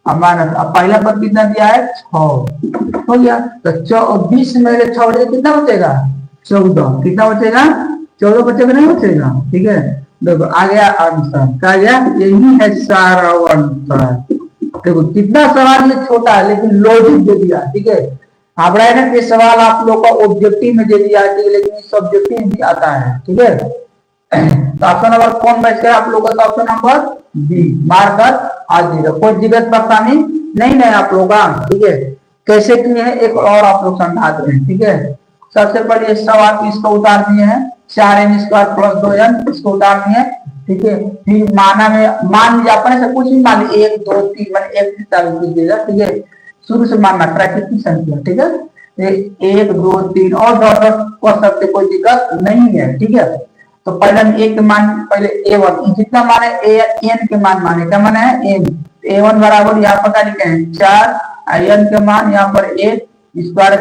अब माइनस, अब पहला पद कितना दिया है 6, हो गया। तो 20 में 6 कितना बचेगा 14, कितना बचेगा 14 बचेगा, नहीं बचेगा, ठीक है। देखो आ गया आंसर, क्या गया, यही है सारा आंसर। देखो कितना सवाल ये छोटा है लेकिन लॉजिक दे दिया, ठीक है। आप रहे ना कि सवाल आप लोग का ऑब्जेक्टिव में दे दिया है, लेकिन सब्जेक्टिव भी आता है, ठीक है। तो ऑप्शन नंबर कौन बच गया आप लोगों का, ऑप्शन नंबर बी, मार्कर आज दीजिए, कोई दिक्कत परेशानी नहीं है आप लोग का, ठीक है। कैसे किए हैं एक और आप लोग समझा रहे हैं, ठीक है। सबसे पहले सवाल इसको उतार दिए हैं, 4n² + 2n, इसको उतार दिए, ठीक है। फिर माना में मान लीजिए अपने से कुछ भी मान लीजिए 1 2 3 मैंने 1 से चालू कीजिएगा, ठीक है। शुरू से मानना प्राकृतिक संख्या, ठीक है। 1 2 3 और डॉट कर सकते, कोई दिक्कत नहीं है, ठीक है। तो पहले हम ए के मान, पहले a1 जितना माने एन के मान माने, क्या माने है एन, a1 बराबर यहाँ पर क्या लिखे हैं 4, एन के मान यहाँ पर 1, स्क्वायर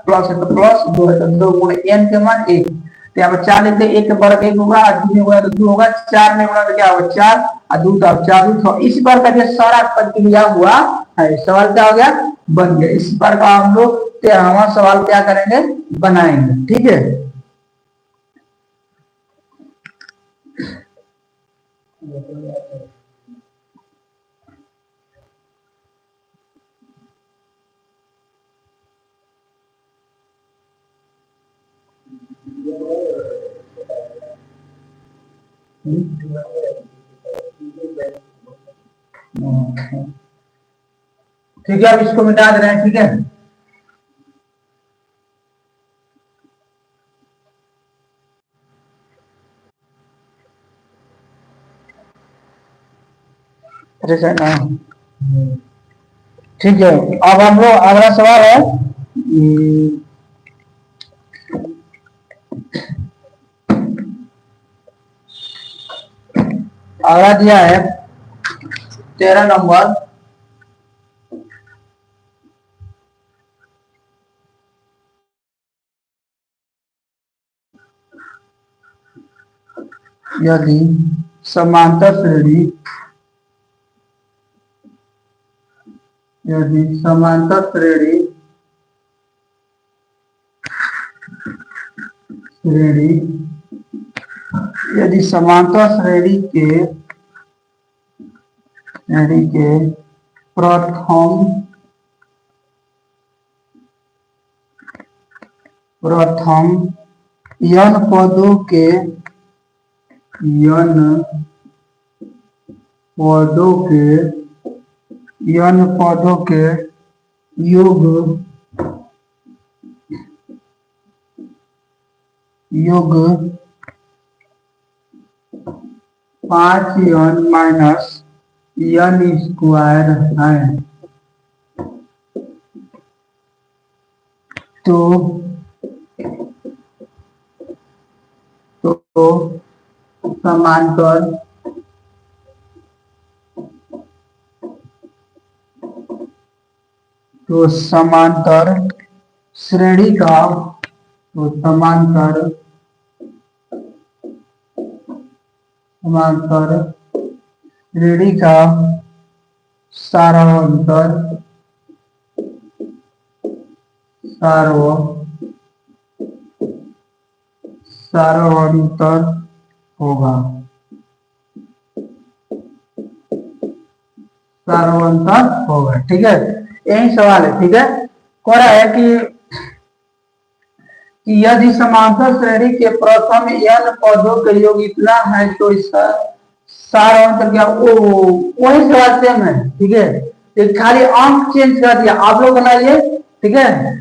प्लस है तो प्लस 2 है तो 2 गुणे एन के मान 1, तो यहाँ पर 4 लिखते 1 के वर्ग 1 होगा, 2 में होगा तो 2 होगा, 4 में होगा तो क्या होगा 4 और 2 तो 4 6। इस बार का जो सारा प्रक्रिया हुआ है, सवाल क्या हो गया बन गया। इस बार का हम लोग सवाल क्या करेंगे बनाएंगे, ठीक है। ठीक है, अब इसको मिटा दे रहे हैं, ठीक है। ठीक है, अब हम लोग अगला सवाल है, अगला दिया है 13 नंबर, यदि समांतर श्रेणी, यदि समांतर श्रेणी यदि समांतर श्रेणी के प्रथम n पदों के योग 5n - n² है, तो समांतर श्रेणी का सारांतर होगा, ठीक है। यही सवाल है, ठीक है। कह रहा है कि यदि समांतर श्रेणी के प्रथम n पदों के योग इतना है तो इसका सारांतर क्या, वही सवाल सेम है, ठीक है। तो खाली अंक चेंज कर दिया, आप लोग बनाइए, ठीक है।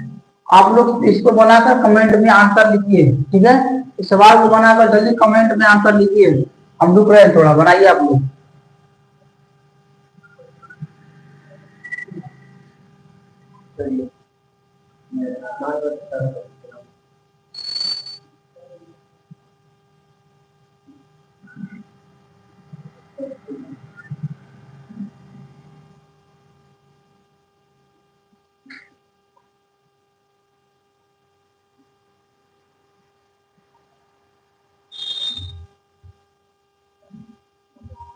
आप लोग इसको बनाकर कमेंट में आंसर लिखिए, ठीक है। इस सवाल को बनाकर जल्दी कमेंट में आंसर लिखिए, हम रुक रहे हैं थोड़ा, बनाइए आप लोग।